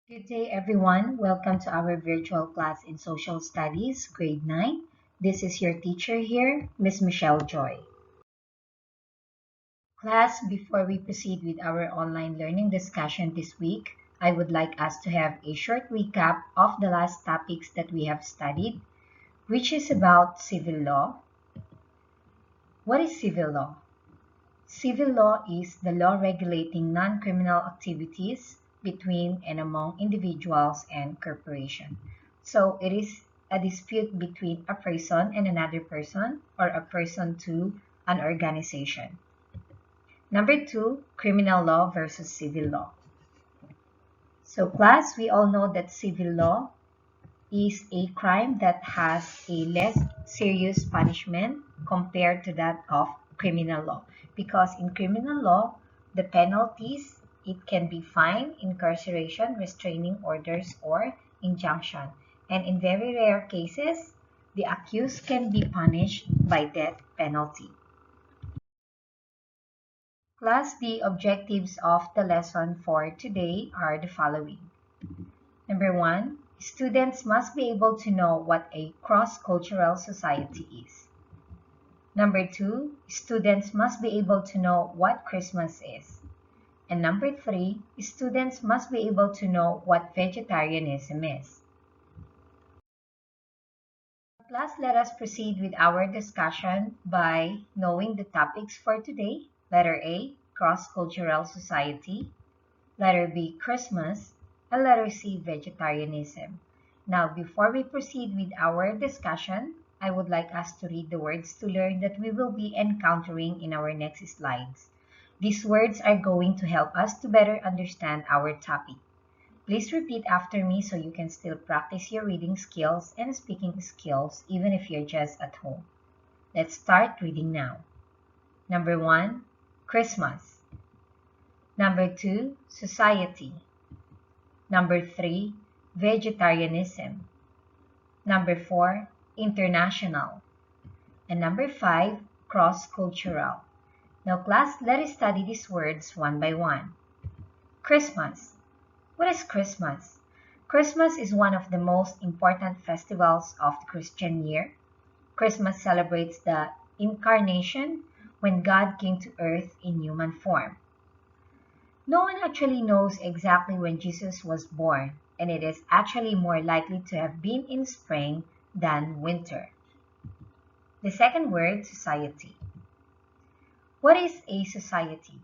Good day, everyone. Welcome to our virtual class in Social Studies, Grade 9. This is your teacher here, Miss Michelle Joy. Class, before we proceed with our online learning discussion this week, I would like us to have a short recap of the last topics that we have studied, which is about civil law. What is civil law? Civil law is the law regulating non-criminal activities between and among individuals and corporations. So it is a dispute between a person and another person, or a person to an organization. Number 2, criminal law versus civil law. So class, we all know that civil law is a crime that has a less serious punishment compared to that of criminal law. Because in criminal law, the penalties, it can be fine, incarceration, restraining orders, or injunction. And in very rare cases, the accused can be punished by death penalty. Class, the objectives of the lesson for today are the following. Number 1, students must be able to know what a cross-cultural society is. Number 2, students must be able to know what Christmas is. And number 3, students must be able to know what vegetarianism is. Class, let us proceed with our discussion by knowing the topics for today. Letter A, cross-cultural society. Letter B, Christmas. And letter C, vegetarianism. Now, before we proceed with our discussion, I would like us to read the words to learn that we will be encountering in our next slides. These words are going to help us to better understand our topic. Please repeat after me so you can still practice your reading skills and speaking skills even if you're just at home. Let's start reading now. Number 1, Christmas. Number 2, society. Number 3, vegetarianism. Number 4, international. And number 5, cross-cultural. Now class, let us study these words one by one. Christmas. What is Christmas? Christmas is one of the most important festivals of the Christian year. Christmas celebrates the incarnation when God came to earth in human form. No one actually knows exactly when Jesus was born, and it is actually more likely to have been in spring than winter. The second word, society. What is a society?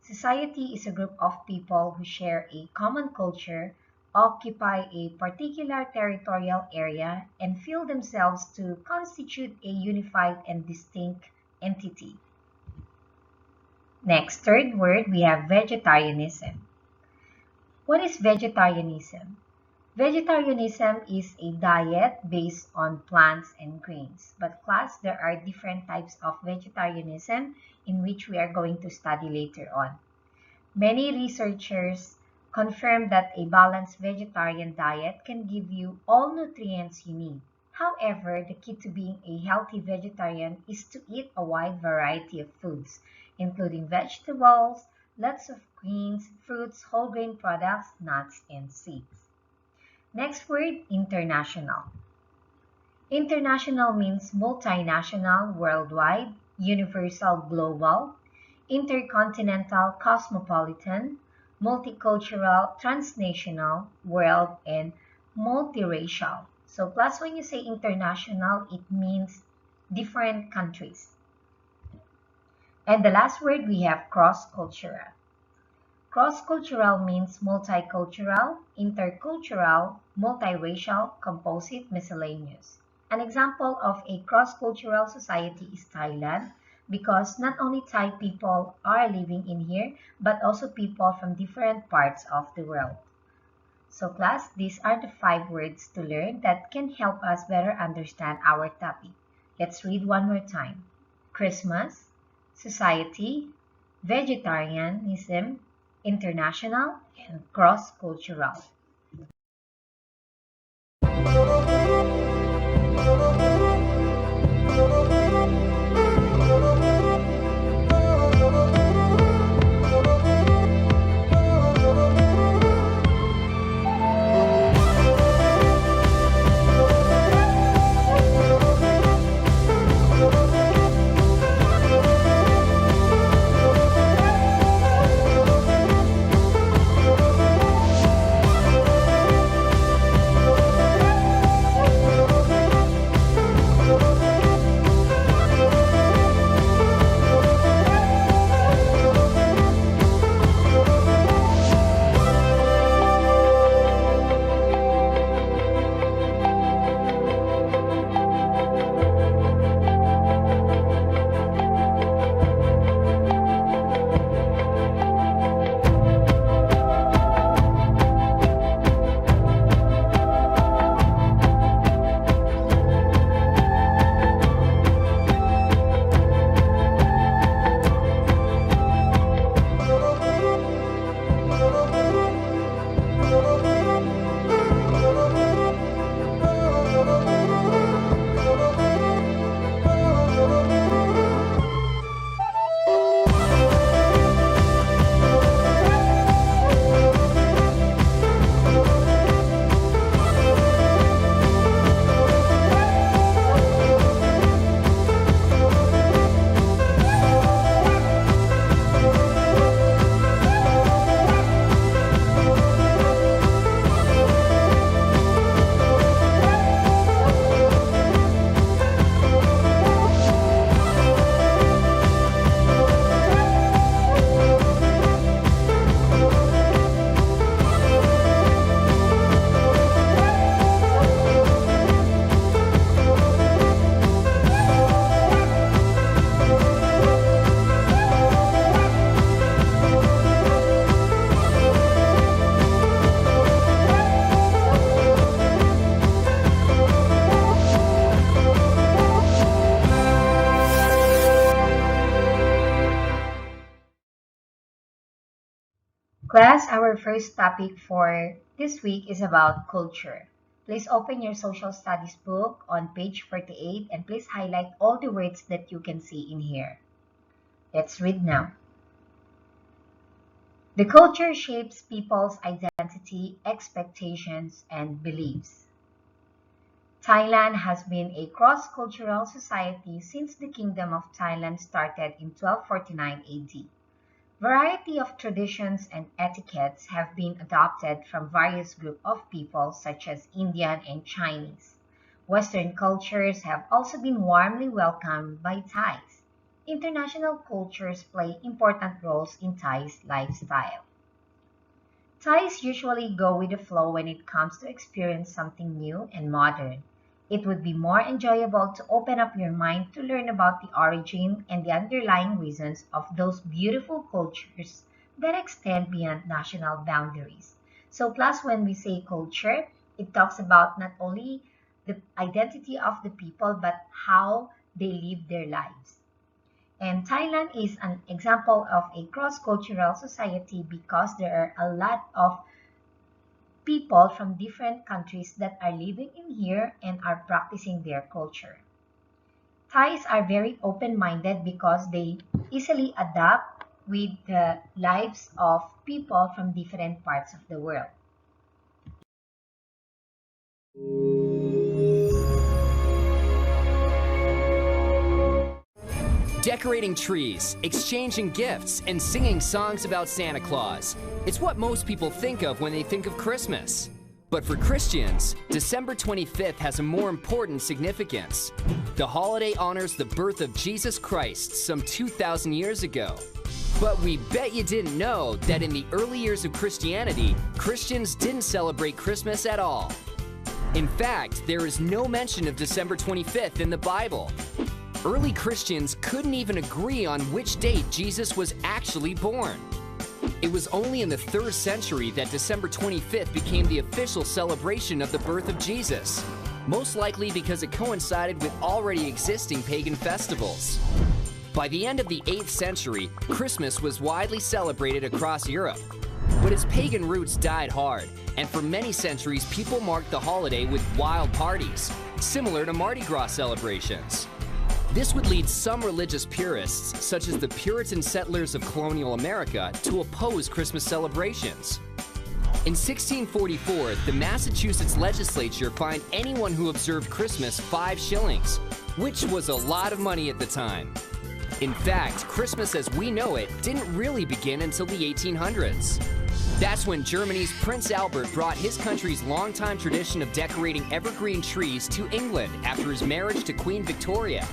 Society is a group of people who share a common culture, occupy a particular territorial area, and feel themselves to constitute a unified and distinct entity. Next, third word, we have vegetarianism. What is vegetarianism? Vegetarianism is a diet based on plants and grains. But class, there are different types of vegetarianism in which we are going to study later on. Many researchers confirm that a balanced vegetarian diet can give you all nutrients you need. However, the key to being a healthy vegetarian is to eat a wide variety of foods, including vegetables, lots of greens, fruits, whole grain products, nuts, and seeds. Next word, international. International means multinational, worldwide, universal, global, intercontinental, cosmopolitan, multicultural, transnational, world, and multiracial. So plus when you say international, it means different countries. And the last word, we have cross-cultural. Cross-cultural means multicultural, intercultural, multiracial, composite, miscellaneous. An example of a cross-cultural society is Thailand, because not only Thai people are living in here, but also people from different parts of the world. So class, these are the 5 words to learn that can help us better understand our topic. Let's read one more time. Christmas, society, vegetarianism, international, and cross-cultural. Class, our first topic for this week is about culture. Please open your social studies book on page 48 and please highlight all the words that you can see in here. Let's read now. The culture shapes people's identity, expectations, and beliefs. Thailand has been a cross-cultural society since the Kingdom of Thailand started in 1249 AD. Variety of traditions and etiquettes have been adopted from various groups of people such as Indian and Chinese. Western cultures have also been warmly welcomed by Thais. International cultures play important roles in Thais lifestyle. Thais usually go with the flow when it comes to experience something new and modern. It would be more enjoyable to open up your mind to learn about the origin and the underlying reasons of those beautiful cultures that extend beyond national boundaries. So, plus, when we say culture, it talks about not only the identity of the people but how they live their lives. And Thailand is an example of a cross-cultural society because there are a lot of people from different countries that are living in here and are practicing their culture. Thais are very open-minded because they easily adapt with the lives of people from different parts of the world. Decorating trees, exchanging gifts, and singing songs about Santa Claus. It's what most people think of when they think of Christmas. But for Christians, December 25th has a more important significance. The holiday honors the birth of Jesus Christ some 2,000 years ago. But we bet you didn't know that in the early years of Christianity, Christians didn't celebrate Christmas at all. In fact, there is no mention of December 25th in the Bible. Early Christians couldn't even agree on which date Jesus was actually born. It was only in the 3rd century that December 25th became the official celebration of the birth of Jesus, most likely because it coincided with already existing pagan festivals. By the end of the 8th century, Christmas was widely celebrated across Europe. But its pagan roots died hard, and for many centuries people marked the holiday with wild parties, similar to Mardi Gras celebrations. This would lead some religious purists, such as the Puritan settlers of colonial America, to oppose Christmas celebrations. In 1644, the Massachusetts legislature fined anyone who observed Christmas 5 shillings, which was a lot of money at the time. In fact, Christmas as we know it didn't really begin until the 1800s. That's when Germany's Prince Albert brought his country's longtime tradition of decorating evergreen trees to England after his marriage to Queen Victoria.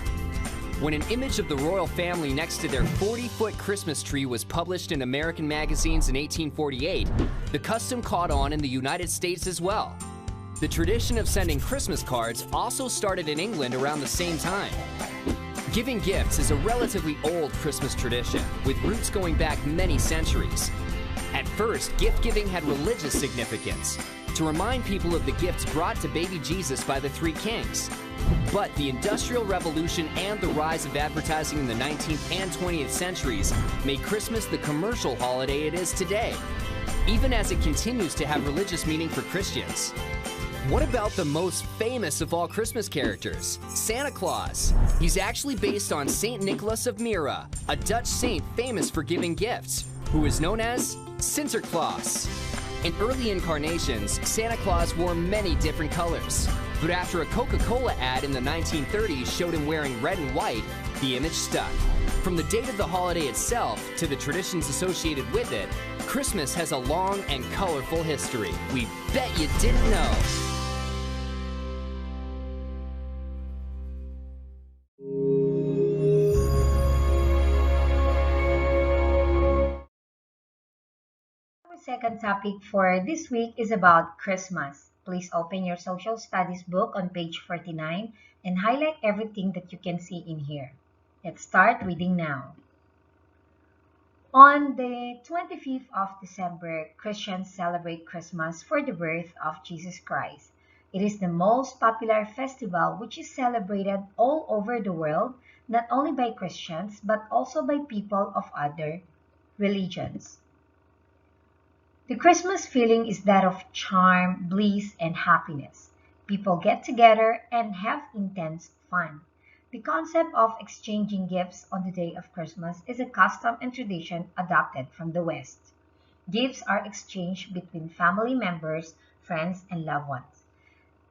When an image of the royal family next to their 40-foot Christmas tree was published in American magazines in 1848, the custom caught on in the United States as well. The tradition of sending Christmas cards also started in England around the same time. Giving gifts is a relatively old Christmas tradition, with roots going back many centuries. At first, gift-giving had religious significance, to remind people of the gifts brought to baby Jesus by the 3 kings. But the Industrial Revolution and the rise of advertising in the 19th and 20th centuries made Christmas the commercial holiday it is today, even as it continues to have religious meaning for Christians. What about the most famous of all Christmas characters, Santa Claus? He's actually based on Saint Nicholas of Myra, a Dutch saint famous for giving gifts, who is known as Sinterklaas. In early incarnations, Santa Claus wore many different colors. But after a Coca-Cola ad in the 1930s showed him wearing red and white, the image stuck. From the date of the holiday itself to the traditions associated with it, Christmas has a long and colorful history. We bet you didn't know. Our second topic for this week is about Christmas. Please open your social studies book on page 49 and highlight everything that you can see in here. Let's start reading now. On the 25th of December, Christians celebrate Christmas for the birth of Jesus Christ. It is the most popular festival which is celebrated all over the world, not only by Christians but also by people of other religions. The Christmas feeling is that of charm, bliss, and happiness. People get together and have intense fun. The concept of exchanging gifts on the day of Christmas is a custom and tradition adopted from the West. Gifts are exchanged between family members, friends, and loved ones.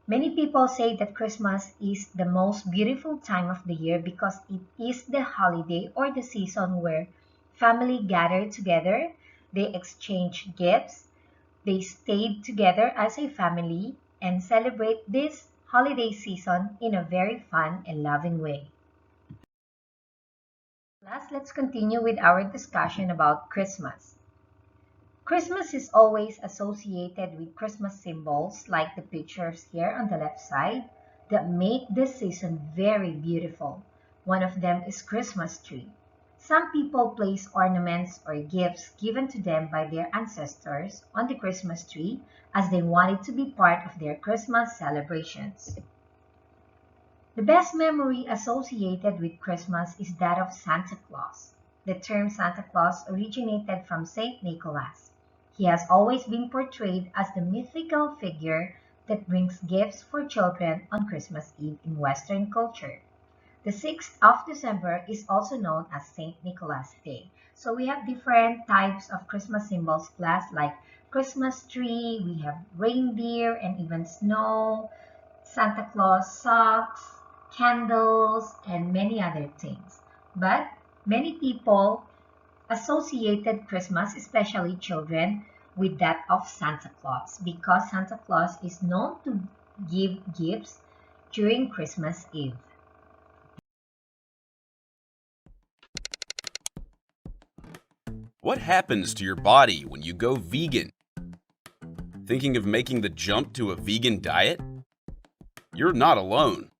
Many people say that Christmas is the most beautiful time of the year because it is the holiday or the season where family gather together, they exchange gifts, they stayed together as a family, and celebrate this holiday season in a very fun and loving way. Last, let's continue with our discussion about Christmas. Christmas is always associated with Christmas symbols like the pictures here on the left side that make this season very beautiful. One of them is Christmas tree. Some people place ornaments or gifts given to them by their ancestors on the Christmas tree as they want it to be part of their Christmas celebrations. The best memory associated with Christmas is that of Santa Claus. The term Santa Claus originated from Saint Nicholas. He has always been portrayed as the mythical figure that brings gifts for children on Christmas Eve in Western culture. The 6th of December is also known as Saint Nicholas Day. So we have different types of Christmas symbols class like Christmas tree, we have reindeer and even snow, Santa Claus socks, candles, and many other things. But many people associated Christmas, especially children, with that of Santa Claus because Santa Claus is known to give gifts during Christmas Eve. What happens to your body when you go vegan? Thinking of making the jump to a vegan diet? You're not alone.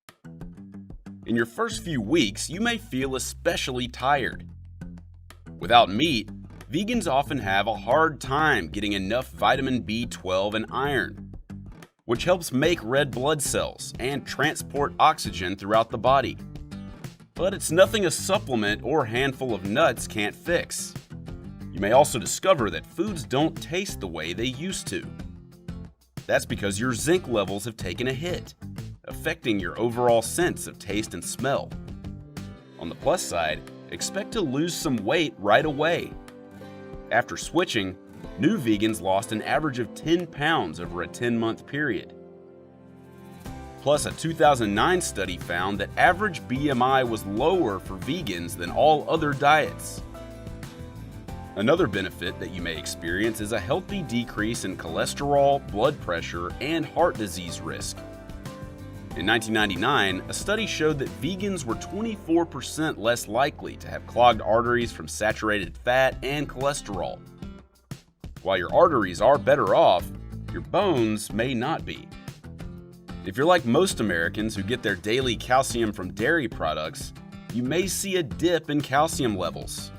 In your first few weeks, you may feel especially tired. Without meat, vegans often have a hard time getting enough vitamin B12 and iron, which helps make red blood cells and transport oxygen throughout the body. But it's nothing a supplement or handful of nuts can't fix. You may also discover that foods don't taste the way they used to. That's because your zinc levels have taken a hit, affecting your overall sense of taste and smell. On the plus side, expect to lose some weight right away. After switching, new vegans lost an average of 10 pounds over a 10-month period. Plus, a 2009 study found that average BMI was lower for vegans than all other diets. Another benefit that you may experience is a healthy decrease in cholesterol, blood pressure, and heart disease risk. In 1999, a study showed that vegans were 24% less likely to have clogged arteries from saturated fat and cholesterol. While your arteries are better off, your bones may not be. If you're like most Americans who get their daily calcium from dairy products, you may see a dip in calcium levels.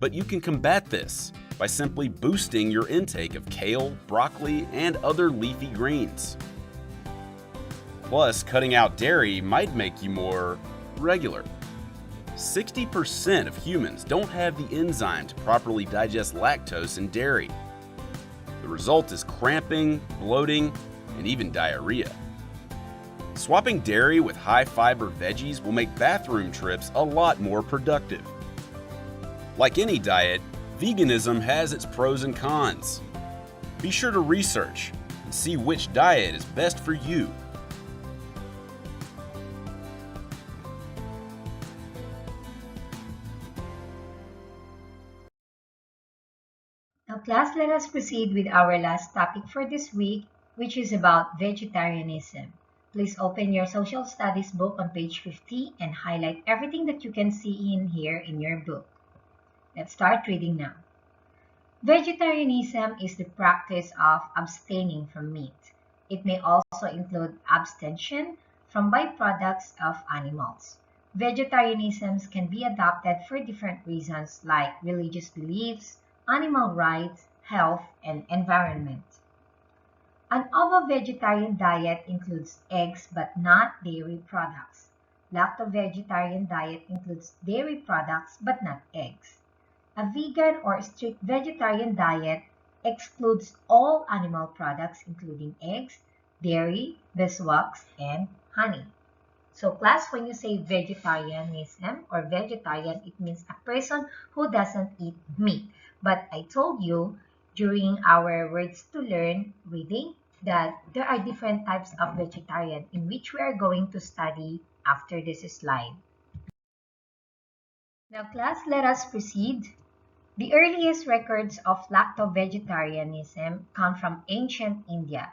But you can combat this by simply boosting your intake of kale, broccoli, and other leafy greens. Plus, cutting out dairy might make you more regular. 60% of humans don't have the enzyme to properly digest lactose in dairy. The result is cramping, bloating, and even diarrhea. Swapping dairy with high-fiber veggies will make bathroom trips a lot more productive. Like any diet, veganism has its pros and cons. Be sure to research and see which diet is best for you. Now, class, let us proceed with our last topic for this week, which is about vegetarianism. Please open your social studies book on page 50 and highlight everything that you can see in here in your book. Let's start reading now. Vegetarianism is the practice of abstaining from meat. It may also include abstention from byproducts of animals. Vegetarianism can be adopted for different reasons like religious beliefs, animal rights, health, and environment. An ovo-vegetarian diet includes eggs but not dairy products. Lacto-vegetarian diet includes dairy products but not eggs. A vegan or strict vegetarian diet excludes all animal products including eggs, dairy, beeswax, and honey. So class, when you say vegetarianism or vegetarian, it means a person who doesn't eat meat. But I told you during our Words to Learn reading that there are different types of vegetarian in which we are going to study after this slide. Now class, let us proceed. The earliest records of lacto-vegetarianism come from ancient India.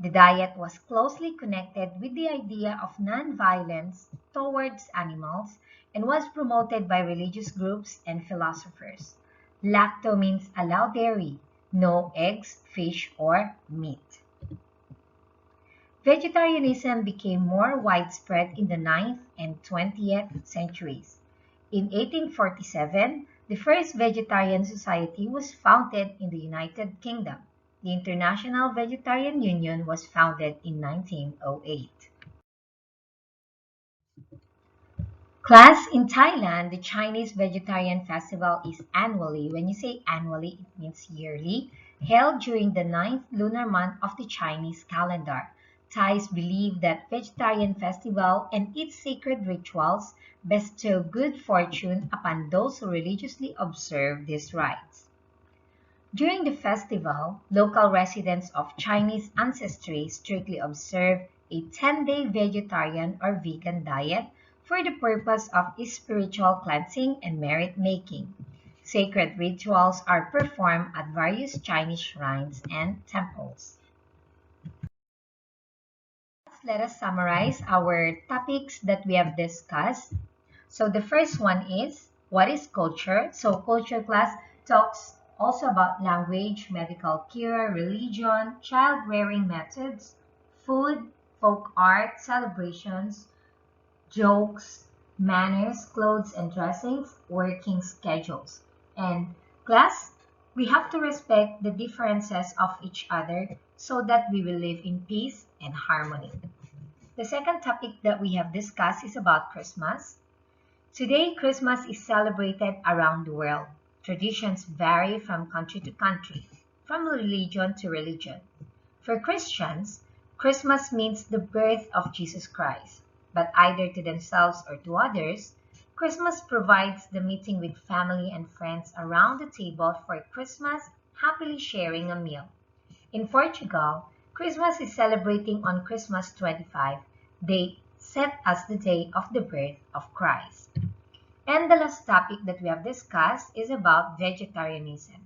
The diet was closely connected with the idea of non-violence towards animals and was promoted by religious groups and philosophers. Lacto means allow dairy, no eggs, fish, or meat. Vegetarianism became more widespread in the 9th and 20th centuries. In 1847, the first vegetarian society was founded in the United Kingdom. The International Vegetarian Union was founded in 1908. Class, in Thailand, the Chinese Vegetarian Festival is annually. When you say annually, it means yearly, held during the 9th lunar month of the Chinese calendar. Thais believe that vegetarian festival and its sacred rituals bestow good fortune upon those who religiously observe these rites. During the festival, local residents of Chinese ancestry strictly observe a 10-day vegetarian or vegan diet for the purpose of spiritual cleansing and merit making. Sacred rituals are performed at various Chinese shrines and temples. Let us summarize our topics that we have discussed. So the first one is, what is culture? So culture class talks also about language, medical care, religion, child rearing methods, food, folk art, celebrations, jokes, manners, clothes and dressings, working schedules. And class, we have to respect the differences of each other so that we will live in peace and harmony. The second topic that we have discussed is about Christmas. Today, Christmas is celebrated around the world. Traditions vary from country to country, from religion to religion. For Christians, Christmas means the birth of Jesus Christ, but either to themselves or to others, Christmas provides the meeting with family and friends around the table for Christmas, happily sharing a meal. In Portugal, Christmas is celebrating on Christmas 25, they set as the day of the birth of Christ. And the last topic that we have discussed is about vegetarianism.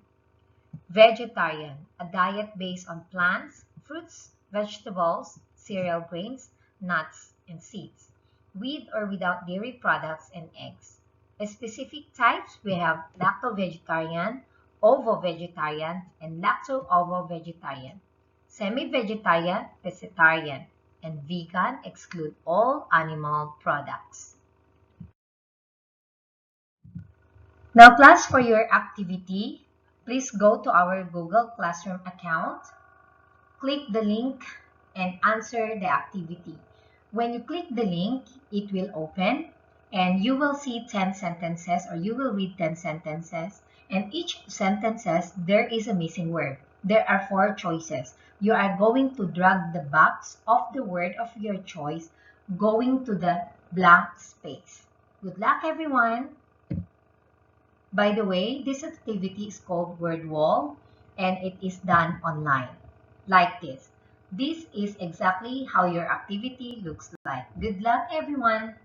Vegetarian, a diet based on plants, fruits, vegetables, cereal grains, nuts, and seeds, with or without dairy products and eggs. As specific types, we have lacto-vegetarian, ovo-vegetarian, and lacto-ovo-vegetarian. Semi-vegetarian, pescetarian, and vegan exclude all animal products. Now class, for your activity, please go to our Google Classroom account, click the link and answer the activity. When you click the link, it will open and you will see 10 sentences or you will read 10 sentences, and each sentences there is a missing word. There are 4 choices. You are going to drag the box of the word of your choice going to the blank space. Good luck everyone! By the way, this activity is called Word Wall and it is done online like this. This is exactly how your activity looks like. Good luck everyone!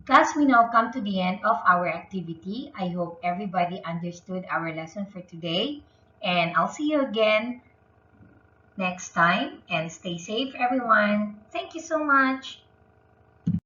Class, we now come to the end of our activity. I hope everybody understood our lesson for today, and I'll see you again next time, and stay safe everyone. Thank you so much.